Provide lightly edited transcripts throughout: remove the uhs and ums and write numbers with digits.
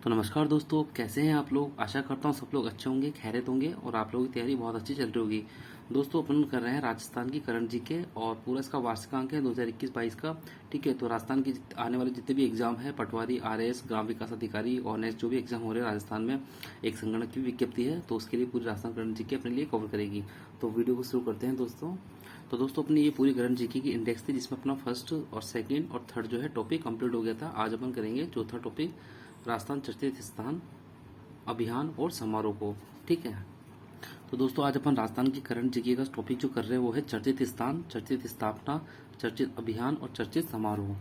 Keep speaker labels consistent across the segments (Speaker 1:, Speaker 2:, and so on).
Speaker 1: तो नमस्कार दोस्तों, कैसे हैं आप लोग। आशा करता हूँ सब लोग अच्छे होंगे, खैरियत होंगे और आप लोगों की तैयारी बहुत अच्छी चल रही होगी। दोस्तों, अपन कर रहे हैं राजस्थान की करंट जीके और पूरा इसका वार्षिक अंक है 2021-22 का। ठीक है, तो राजस्थान की आने वाले जितने भी एग्जाम है, पटवारी, आरएएस, ग्राम विकास अधिकारी और नेक्स्ट जो भी एग्जाम हो रहे हैं राजस्थान में, एक संगणक की विज्ञप्ति है, तो उसके लिए पूरी राजस्थान करंट जीके अपने लिए कवर करेगी। तो वीडियो को शुरू करते हैं दोस्तों। तो दोस्तों, अपनी ये पूरी करंट जीके की इंडेक्स थी, जिसमें अपना फर्स्ट और सेकंड और थर्ड जो है टॉपिक कंप्लीट हो गया था। आज अपन करेंगे चौथा टॉपिक, राजस्थान चर्चित स्थान, अभियान और समारोह को। ठीक है, तो दोस्तों आज अपन राजस्थान की करंट जीके का टॉपिक जो कर रहे हैं वो है चर्चित स्थान, चर्चित स्थापना, चर्चित अभियान और चर्चित समारोह।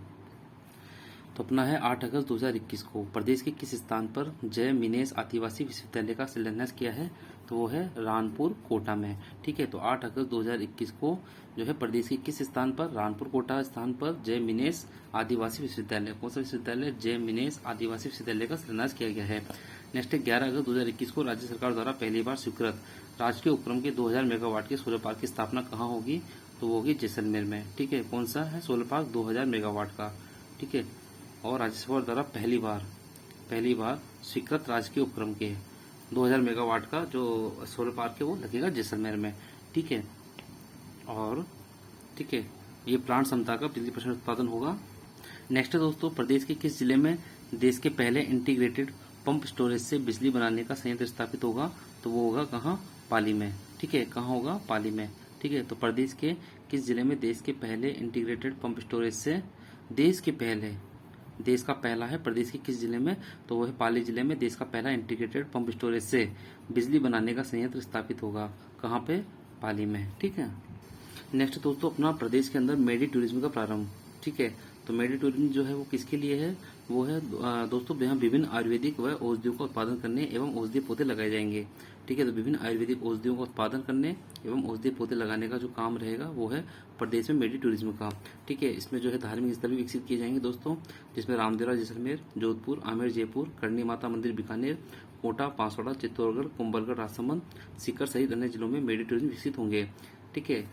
Speaker 1: तो अपना है 8 अगस्त 2021 को प्रदेश के किस स्थान पर जय मिनेश आदिवासी विश्वविद्यालय का शिलान्यास किया है, तो वो है रानपुर कोटा में। ठीक है, तो 8 अगस्त 2021 को जो है प्रदेश के किस स्थान पर, रानपुर कोटा स्थान पर जय मिनेश आदिवासी विश्वविद्यालय, कौन सा विश्वविद्यालय, जय मिनेश आदिवासी विश्वविद्यालय का शिलान्यास किया गया है। नेक्स्ट 11 अगस्त 2021 को राज्य सरकार द्वारा पहली बार स्वीकृत राजकीय उपक्रम के 2000 मेगावाट के सोलर पार्क की स्थापना कहाँ होगी, तो वो होगी जैसलमेर में। ठीक है, कौन सा है सोलर पार्क 2000 मेगावाट का। ठीक है, और राज्य सरकार द्वारा पहली बार स्वीकृत राजकीय उपक्रम के 2000 मेगावाट का जो सोलर पार्क है वो लगेगा जैसलमेर में। ठीक है, और ठीक है, ये प्लांट क्षमता का 50% उत्पादन होगा। नेक्स्ट है दोस्तों, प्रदेश के किस जिले में देश के पहले इंटीग्रेटेड पंप स्टोरेज से बिजली बनाने का संयंत्र स्थापित होगा, तो वो होगा कहाँ, पाली में। ठीक है, कहाँ होगा, पाली में। ठीक है, तो प्रदेश के किस जिले में देश के पहले इंटीग्रेटेड पंप स्टोरेज से देश का पहला है प्रदेश के किस जिले में, तो वो है पाली जिले में देश का पहला इंटीग्रेटेड पंप स्टोरेज से बिजली बनाने का संयंत्र स्थापित होगा। कहाँ पे, पाली में। ठीक है, नेक्स्ट दोस्तों, अपना प्रदेश के अंदर मेडी टूरिज्म का प्रारंभ। ठीक है, तो मेडी टूरिज्म जो है वो किसके लिए है, वो है दोस्तों यहाँ विभिन्न आयुर्वेदिक व औषधियों का उत्पादन करने एवं औषधीय पौधे लगाए जाएंगे। ठीक है, तो विभिन्न आयुर्वेदिक औषधियों का उत्पादन करने एवं औषधीय पौधे लगाने का जो काम रहेगा वो है प्रदेश में मेडी टूरिज्म का। ठीक है, इसमें जो है धार्मिक स्थल भी विकसित किए जाएंगे दोस्तों, जिसमें रामदेवरा जैसलमेर, जोधपुर, आमेर जयपुर, करणी माता मंदिर बीकानेर, कोटा बांसवाड़ा चित्तौड़गढ़, कुंभलगढ़ राजसमंद, सीकर सहित अन्य जिलों में मेडी टूरिज्म विकसित होंगे। ठीक है,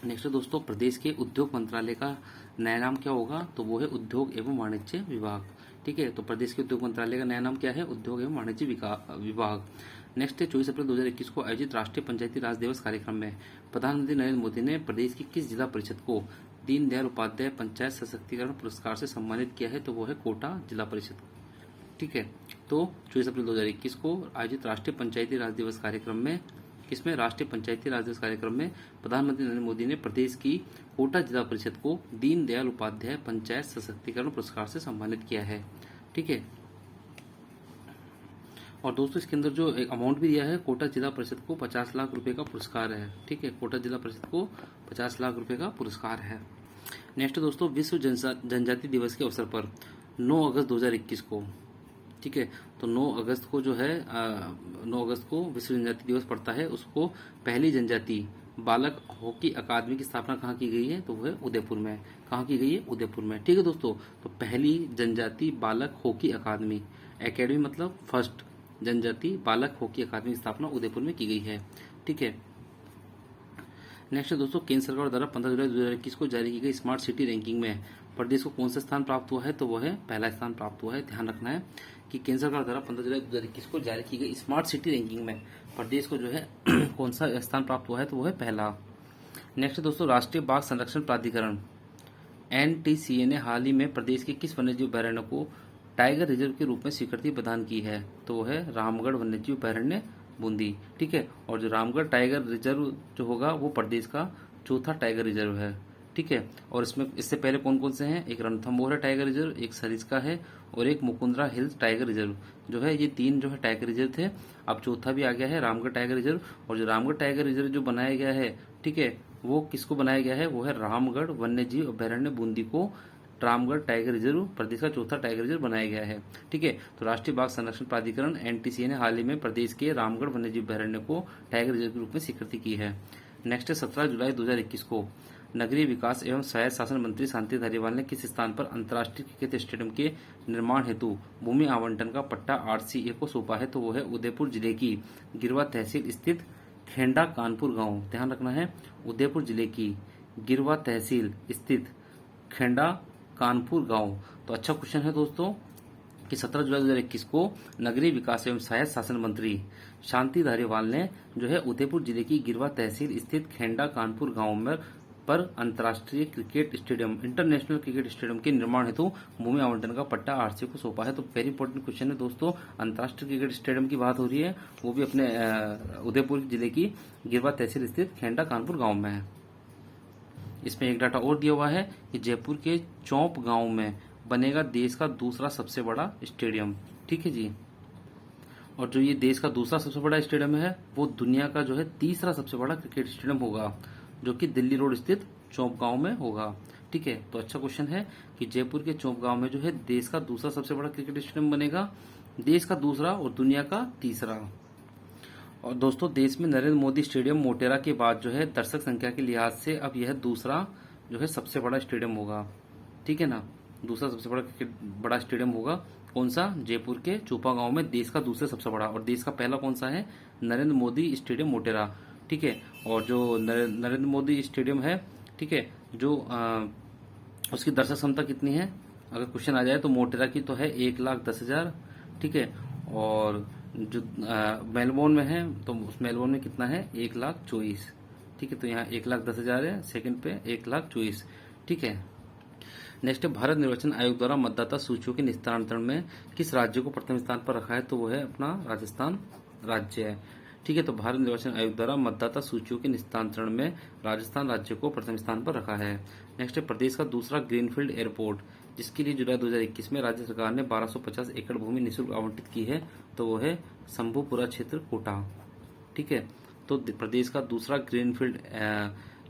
Speaker 1: नेक्स्ट दोस्तों, प्रदेश के उद्योग मंत्रालय का नया नाम क्या होगा, तो वो है उद्योग एवं वाणिज्य विभाग। ठीक है, तो प्रदेश के उद्योग मंत्रालय का नया नाम क्या है, उद्योग एवं वाणिज्य विभाग। नेक्स्ट है 24 अप्रैल 2021 को आयोजित राष्ट्रीय पंचायती राज दिवस कार्यक्रम में प्रधानमंत्री नरेंद्र मोदी ने प्रदेश की किस जिला परिषद को दीनदयाल उपाध्याय पंचायत सशक्तिकरण पुरस्कार से सम्मानित किया है, तो वो है कोटा जिला परिषद। ठीक है, तो 24 अप्रैल 2021 को आयोजित राष्ट्रीय पंचायती राज दिवस कार्यक्रम में किसमें, राष्ट्रीय पंचायती राज दिवस कार्यक्रम में प्रधानमंत्री नरेंद्र मोदी ने प्रदेश की कोटा जिला परिषद को दीनदयाल उपाध्याय पंचायत सशक्तिकरण पुरस्कार से सम्मानित किया है। ठीक है, और दोस्तों इसके अंदर जो एक अमाउंट भी दिया है, कोटा जिला परिषद को 50 लाख रुपए का पुरस्कार है। ठीक है, कोटा जिला परिषद को 50 लाख रुपए का पुरस्कार है। नेक्स्ट दोस्तों, विश्व जनजाति दिवस के अवसर पर 9 अगस्त 2021 को, ठीक है, तो 9 अगस्त को जो है 9 अगस्त को विश्व जनजाति दिवस पड़ता है, उसको पहली जनजाति बालक हॉकी अकादमी की स्थापना कहाँ की गई है, तो वो है उदयपुर में। कहाँ की गई है, उदयपुर में। ठीक है दोस्तों, तो पहली जनजाति बालक हॉकी अकादमी, एकेडमी मतलब फर्स्ट जनजाति बालक हॉकी अकादमी की स्थापना उदयपुर में की गई है। ठीक है, नेक्स्ट दोस्तों, केंद्र सरकार द्वारा 15 जुलाई 2021 को जारी की गई स्मार्ट सिटी रैंकिंग में प्रदेश को कौन सा स्थान प्राप्त हुआ है, तो वह है पहला स्थान प्राप्त हुआ है। ध्यान रखना है कि केंद्र सरकार द्वारा 15 जुलाई 2021 को जारी की गई स्मार्ट सिटी रैंकिंग में प्रदेश को जो है कौन सा स्थान प्राप्त हुआ है, तो वह है पहला। नेक्स्ट दोस्तों, राष्ट्रीय बाघ संरक्षण प्राधिकरण NTCA ने हाल ही में प्रदेश के किस वन्यजीव अभयारण्य को टाइगर रिजर्व के रूप में स्वीकृति प्रदान की है, तो वो है रामगढ़ वन्यजीव अभयारण्य बूंदी। ठीक है, और जो रामगढ़ टाइगर रिजर्व जो होगा वो प्रदेश का चौथा टाइगर रिजर्व है। ठीक है, और इसमें इससे पहले कौन कौन से हैं, एक रणथंभौर टाइगर रिजर्व, एक सरिस्का है और एक मुकुंदरा हिल्स टाइगर रिजर्व जो है, ये 3 जो है टाइगर रिजर्व थे। अब चौथा भी आ गया है रामगढ़ टाइगर रिजर्व, और जो रामगढ़ टाइगर रिजर्व जो बनाया गया है, ठीक है, वो किसको बनाया गया है, वो है रामगढ़ वन्यजीव अभयारण्य बूंदी को रामगढ़ टाइगर रिजर्व प्रदेश का चौथा टाइगर रिजर्व बनाया गया है। ठीक है, तो राष्ट्रीय बाघ संरक्षण प्राधिकरण NTCA ने हाल ही में प्रदेश के रामगढ़ वन्यजीव अभयारण्य को टाइगर रिजर्व के रूप में स्वीकृति की है। नेक्स्ट 17 जुलाई 2021 को नगरीय विकास एवं स्वायत्त शासन मंत्री शांति धारीवाल ने किस स्थान पर अंतर्राष्ट्रीय क्रिकेट स्टेडियम के निर्माण हेतु भूमि आवंटन का पट्टा RCA को सौंपा है, तो वो है उदयपुर जिले की गिरवा तहसील स्थित खेंडा कानपुर गांव। ध्यान रखना है, उदयपुर जिले की गिरवा तहसील स्थित खेंडा कानपुर गांव। तो अच्छा क्वेश्चन है दोस्तों, कि 17 जुलाई 2021 को नगरीय विकास एवं सहायक शासन मंत्री शांति धारीवाल ने जो है उदयपुर जिले की गिरवा तहसील स्थित खेंडा कानपुर गांव में पर अंतर्राष्ट्रीय cricket stadium international cricket stadium के निर्माण हेतु भूमि आवंटन का पट्टा आरसी को सौंपा है। तो वेरी इंपॉर्टेंट क्वेश्चन है दोस्तों, अंतर्राष्ट्रीय क्रिकेट स्टेडियम की बात हो रही है, वो भी अपने उदयपुर जिले की गिरवा तहसील स्थित खेंडा कानपुर गाँव में है। इसमें एक डाटा और दिया हुआ है कि जयपुर के चौंप गांव में बनेगा देश का दूसरा सबसे बड़ा स्टेडियम। ठीक है जी, और जो ये देश का दूसरा सबसे बड़ा स्टेडियम है वो दुनिया का जो है तीसरा सबसे बड़ा क्रिकेट स्टेडियम होगा, जो कि दिल्ली रोड स्थित चौंप गांव में होगा। ठीक है, तो अच्छा क्वेश्चन है कि जयपुर के चौंप गांव में जो है देश का दूसरा सबसे बड़ा क्रिकेट स्टेडियम बनेगा, देश का दूसरा और दुनिया का तीसरा। और दोस्तों देश में नरेंद्र मोदी स्टेडियम मोटेरा के बाद जो है दर्शक संख्या के लिहाज से अब यह दूसरा जो है सबसे बड़ा स्टेडियम होगा। ठीक है ना, दूसरा सबसे बड़ा स्टेडियम होगा। कौन सा? जयपुर के चोपा गांव में देश का दूसरा सबसे बड़ा, और देश का पहला कौन सा है? नरेंद्र मोदी स्टेडियम मोटेरा। ठीक है, और जो नरेंद्र मोदी स्टेडियम है, ठीक है, जो उसकी दर्शक क्षमता कितनी है अगर क्वेश्चन आ जाए तो मोटेरा की तो है 1,10,000। ठीक है, और जो मेलबोर्न में है तो उस मेलबोर्न में कितना है? 1,24,000। ठीक है, तो यहाँ 1,10,000 है, सेकंड पे 1,24,000। ठीक है, नेक्स्ट है भारत निर्वाचन आयोग द्वारा मतदाता सूचियों के निस्तारण में किस राज्य को प्रथम स्थान पर रखा है? तो वो है अपना राजस्थान राज्य है। ठीक है, तो भारत निर्वाचन आयोग द्वारा मतदाता सूचियों के निस्तारण में राजस्थान राज्य को प्रथम स्थान पर रखा है। नेक्स्ट है प्रदेश का दूसरा ग्रीनफील्ड एयरपोर्ट, जिसके लिए जुलाई 2021 में राज्य सरकार ने 1250 एकड़ भूमि निःशुल्क आवंटित की है, तो वो है शंभूपुरा क्षेत्र कोटा। ठीक है, तो प्रदेश का दूसरा ग्रीनफील्ड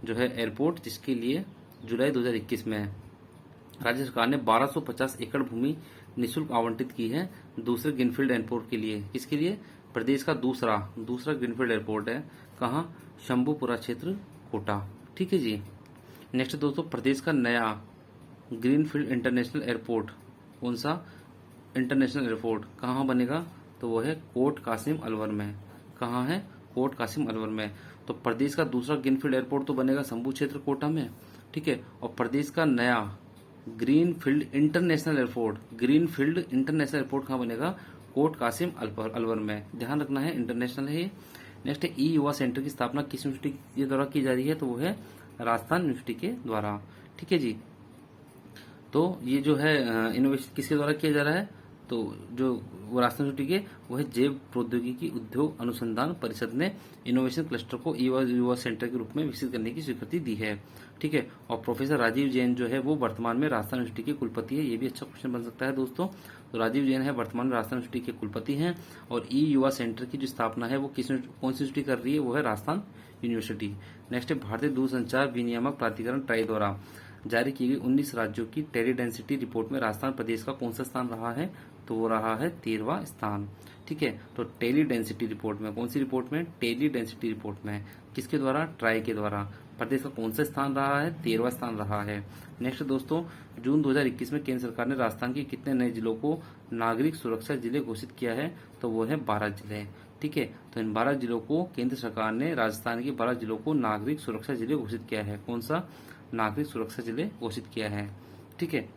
Speaker 1: जो है एयरपोर्ट, जिसके लिए जुलाई 2021 में राज्य सरकार ने 1250 एकड़ भूमि निःशुल्क आवंटित की है दूसरे ग्रीनफील्ड एयरपोर्ट के लिए। किसके लिए? प्रदेश का दूसरा ग्रीनफील्ड एयरपोर्ट है, कहाँ? शंभूपुरा क्षेत्र कोटा। ठीक है जी, नेक्स्ट दोस्तों प्रदेश का नया ग्रीनफील्ड इंटरनेशनल एयरपोर्ट, कौन सा इंटरनेशनल एयरपोर्ट कहाँ बनेगा? तो वो है कोट कासिम अलवर में। कहाँ है? कोट कासिम अलवर में। तो प्रदेश का दूसरा ग्रीनफील्ड एयरपोर्ट तो बनेगा शंभू क्षेत्र कोटा में। ठीक है, और प्रदेश का नया ग्रीनफील्ड इंटरनेशनल एयरपोर्ट कहाँ बनेगा? कोट कासिम अलवर में। ध्यान रखना है, इंटरनेशनल है ये। नेक्स्ट है ई युवा सेंटर की स्थापना किस यूनिवर्सिटी के द्वारा की जा रही है? तो वो है राजस्थान यूनिवर्सिटी के द्वारा। ठीक है जी, तो ये जो है इनोवेशन किसके द्वारा किया जा रहा है? तो जो वो राजस्थान यूनिवर्सिटी के वो है जैव प्रौद्योगिकी उद्योग अनुसंधान परिषद ने इनोवेशन क्लस्टर को युवा सेंटर के रूप में विकसित करने की स्वीकृति दी है। ठीक है, और प्रोफेसर राजीव जैन जो है वो वर्तमान में राजस्थान यूनिवर्सिटी के कुलपति है। ये भी अच्छा क्वेश्चन बन सकता है दोस्तों। तो राजीव जैन है वर्तमान में राजस्थान यूनिवर्सिटी के कुलपति हैं, और ई युवा सेंटर की जो स्थापना है वो कौन सी यूनिवर्सिटी कर रही है? वो है राजस्थान यूनिवर्सिटी। नेक्स्ट है भारतीय दूरसंचार विनियामक प्राधिकरण ट्राई द्वारा जारी की गई 19 राज्यों की टेली डेंसिटी रिपोर्ट में राजस्थान प्रदेश का कौन सा स्थान रहा है? तो वो रहा है 13वां स्थान। ठीक है, तो टेली डेंसिटी रिपोर्ट में, कौन सी रिपोर्ट में? टेली डेंसिटी रिपोर्ट में। किसके द्वारा? ट्राई के द्वारा। प्रदेश का कौन सा स्थान रहा है? 13वां स्थान रहा है। नेक्स्ट दोस्तों, जून 2021 में केंद्र सरकार ने राजस्थान के कितने नए जिलों को नागरिक सुरक्षा जिले घोषित किया है? तो वो है 12 जिले। ठीक है, तो इन 12 जिलों को केंद्र सरकार ने राजस्थान के 12 जिलों को नागरिक सुरक्षा जिले घोषित किया है। कौन सा? नागरिक सुरक्षा जिले घोषित किया है। ठीक है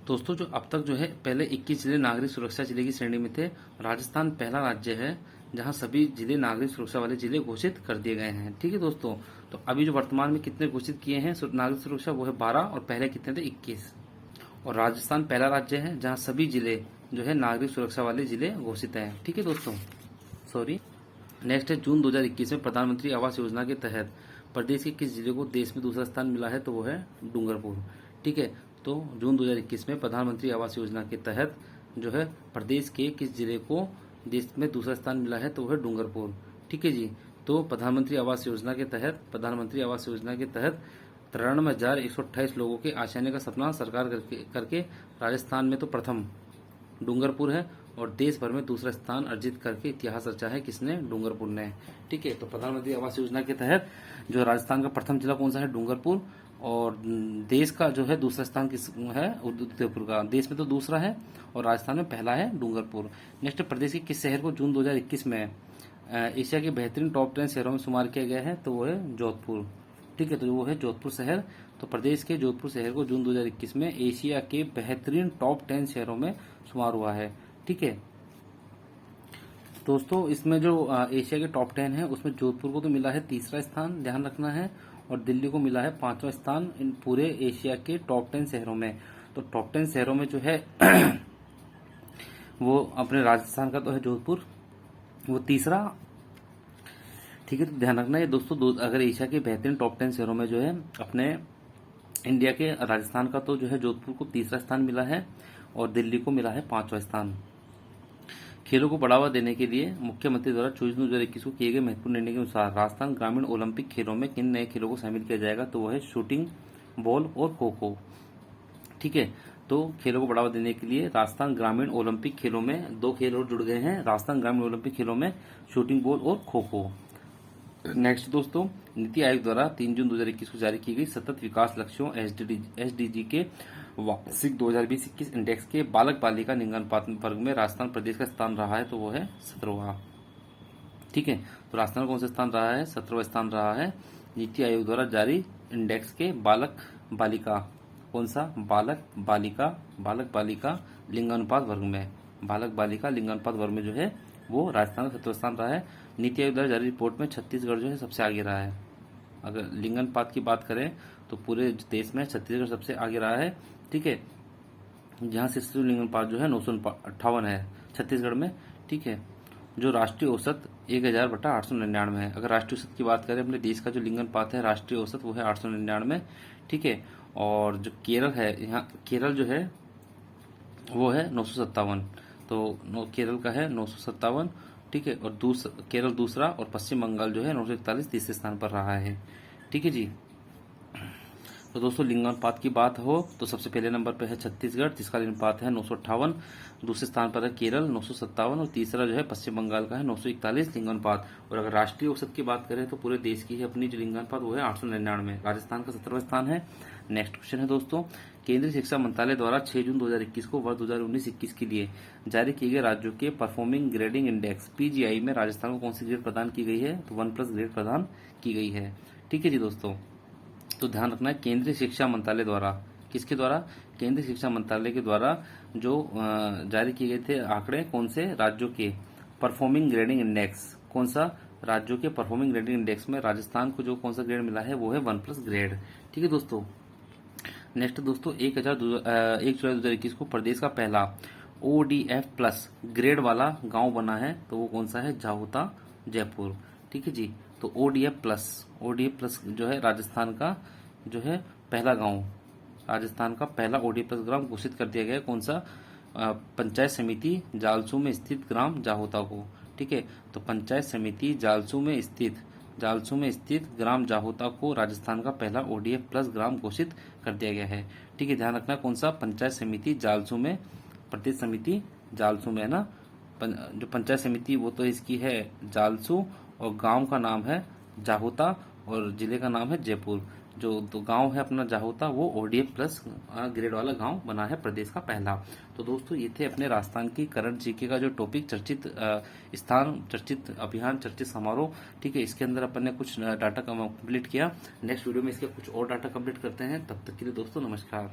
Speaker 1: दोस्तों, जो अब तक जो है पहले 21 जिले नागरिक सुरक्षा जिले की श्रेणी में थे। राजस्थान पहला राज्य है जहां सभी जिले नागरिक सुरक्षा वाले जिले घोषित कर दिए गए हैं। ठीक है दोस्तों, तो अभी जो वर्तमान में कितने घोषित किए हैं नागरिक सुरक्षा, वो है 12, और पहले कितने थे? 21। और राजस्थान पहला राज्य है जहां सभी जिले जो है नागरिक सुरक्षा वाले जिले घोषित हैं। ठीक है दोस्तों, सॉरी। नेक्स्ट है जून 2021 में प्रधानमंत्री आवास योजना के तहत प्रदेश के किस जिले को देश में दूसरा स्थान मिला है? तो वो है डूंगरपुर। ठीक है, तो जून 2021 में प्रधानमंत्री आवास योजना के तहत जो है प्रदेश के किस जिले को देश में दूसरा स्थान मिला है? तो वो है डूंगरपुर। ठीक है जी, तो प्रधानमंत्री आवास योजना के तहत 93,128 लोगों के आशाने का सपना साकार करके राजस्थान में तो प्रथम डूंगरपुर है, और देश भर में दूसरा स्थान अर्जित करके इतिहास रचा है। किसने? डूंगरपुर ने। ठीक है, तो प्रधानमंत्री आवास योजना के तहत जो राजस्थान का प्रथम जिला कौन सा है? डूंगरपुर। और देश का जो है दूसरा स्थान किस है? उदयपुर का। देश में तो दूसरा है और राजस्थान में पहला है डूंगरपुर। नेक्स्ट, प्रदेश के किस शहर को जून 2021 में एशिया के बेहतरीन टॉप 10 शहरों में शुमार किया गया है? तो वो है जोधपुर। ठीक है, तो वो है जोधपुर शहर। तो प्रदेश के जोधपुर शहर को जून 2021 में एशिया के बेहतरीन टॉप 10 शहरों में शुमार हुआ है। ठीक है दोस्तों, इसमें जो एशिया के टॉप 10 है उसमें जोधपुर को तो मिला है तीसरा स्थान, ध्यान रखना है, और दिल्ली को मिला है 5वां स्थान इन पूरे एशिया के टॉप 10 शहरों में। तो टॉप 10 शहरों में जो है वो अपने राजस्थान का तो है जोधपुर, वो तीसरा। ठीक है, तो ध्यान रखना है दोस्तों, अगर एशिया के बेहतरीन टॉप 10 शहरों में जो है अपने इंडिया के राजस्थान का तो जो है जोधपुर को तीसरा स्थान मिला है और दिल्ली को मिला है 5वां स्थान। खेलों को बढ़ावा देने के लिए मुख्यमंत्री द्वारा 24 जून 2021 को किए गए महत्वपूर्ण निर्णय के अनुसार राजस्थान ग्रामीण ओलंपिक खेलों में किन नए खेलों को शामिल किया जाएगा, तो वह है शूटिंग, बॉल और खो खो। ठीक है, तो खेलों को बढ़ावा देने के लिए राजस्थान ग्रामीण ओलंपिक खेलों में 2 खेल और जुड़ गए हैं। राजस्थान ग्रामीण ओलंपिक खेलों में शूटिंग, बॉल और खो खो। नेक्स्ट दोस्तों, नीति आयोग द्वारा 3 जून 2021 को जारी की गई सतत विकास लक्ष्यों एसडीजी के वार्षिक 2020-21 इंडेक्स के बालक बालिका लिंगानुपात वर्ग में राजस्थान प्रदेश का स्थान रहा है, तो वो है 17वां। ठीक है, तो राजस्थान कौन सा स्थान रहा है, 17वां स्थान रहा है नीति आयोग द्वारा जारी इंडेक्स के बालक बालिका, कौन सा, बालक बालिका लिंगानुपात वर्ग में, बालक बालिका लिंगानुपात वर्ग में जो है वो राजस्थान का 17वां स्थान रहा है। नीति आयोग द्वारा जारी रिपोर्ट में छत्तीसगढ़ जो है सबसे आगे रहा है। अगर लिंगानुपात की बात करें तो पूरे देश में छत्तीसगढ़ सबसे आगे रहा है। ठीक है, जहाँ से शिशु लिंगानुपात जो है 958 है छत्तीसगढ़ में। ठीक है, जो राष्ट्रीय औसत 1000/899 है। अगर राष्ट्रीय औसत की बात करें अपने देश का जो लिंगानुपात है राष्ट्रीय औसत वो है 899। ठीक है, और जो केरल है, यहाँ केरल जो है वो है 957, तो केरल का है 957। ठीक है, और केरल दूसरा और पश्चिम बंगाल जो है 941 तीसरे स्थान पर रहा है। ठीक है जी, तो दोस्तों लिंगानुपात की बात हो तो सबसे पहले नंबर पर है छत्तीसगढ़ जिसका लिंगानुपात है 958, दूसरे स्थान पर है केरल 957 और तीसरा जो है पश्चिम बंगाल का है 941 लिंगानुपात। और अगर राष्ट्रीय औसत की बात करें तो पूरे देश की है अपनी जो लिंगानुपात वो है 899, राजस्थान का 17वां स्थान है। नेक्स्ट क्वेश्चन है दोस्तों, केंद्रीय शिक्षा मंत्रालय द्वारा 6 जून 2021 को वर्ष 2019-21 के लिए जारी किए गए राज्यों के परफॉर्मिंग ग्रेडिंग इंडेक्स पीजीआई में राजस्थान को कौन सी ग्रेड प्रदान की गई है, तो 1+ ग्रेड प्रदान की गई है। ठीक है जी दोस्तों, तो ध्यान रखना है केंद्रीय शिक्षा मंत्रालय द्वारा, किसके द्वारा, केंद्रीय शिक्षा मंत्रालय के द्वारा जो जारी किए गए थे आंकड़े, कौन से राज्यों के परफॉर्मिंग ग्रेडिंग इंडेक्स, कौन सा, राज्यों के परफॉर्मिंग ग्रेडिंग इंडेक्स में राजस्थान को जो कौन सा ग्रेड मिला है वो है 1+ ग्रेड। ठीक है दोस्तों, नेक्स्ट दोस्तों 1 जुलाई 2021 को प्रदेश का पहला ODF+ ग्रेड वाला गांव बना है, तो वो कौन सा है, जाहुता जयपुर। ठीक है जी, तो ODF+ जो है राजस्थान का जो है पहला गांव, राजस्थान का पहला ODF+ ग्राम घोषित कर दिया गया, कौन सा, पंचायत समिति जालसू में स्थित ग्राम जाहुता को। ठीक है, तो पंचायत समिति जालसू में स्थित ग्राम जाहुता को राजस्थान का पहला ODF+ ग्राम घोषित कर दिया गया है। ठीक है, ध्यान रखना कौन सा, पंचायत समिति जालसू में, प्रदेश समिति जालसू में है ना, जो पंचायत समिति वो तो इसकी है जालसू और गांव का नाम है जाहुता और जिले का नाम है जयपुर। जो तो गांव है अपना जाहुता वो ODF+ ग्रेड वाला गांव बना है प्रदेश का पहला। तो दोस्तों ये थे अपने राजस्थान की करंट जीके का जो टॉपिक, चर्चित स्थान, चर्चित अभियान, चर्चित समारोह। ठीक है, इसके अंदर अपन ने कुछ डाटा कंप्लीट किया। नेक्स्ट वीडियो में इसके कुछ और डाटा कंप्लीट करते हैं, तब तक के लिए दोस्तों नमस्कार।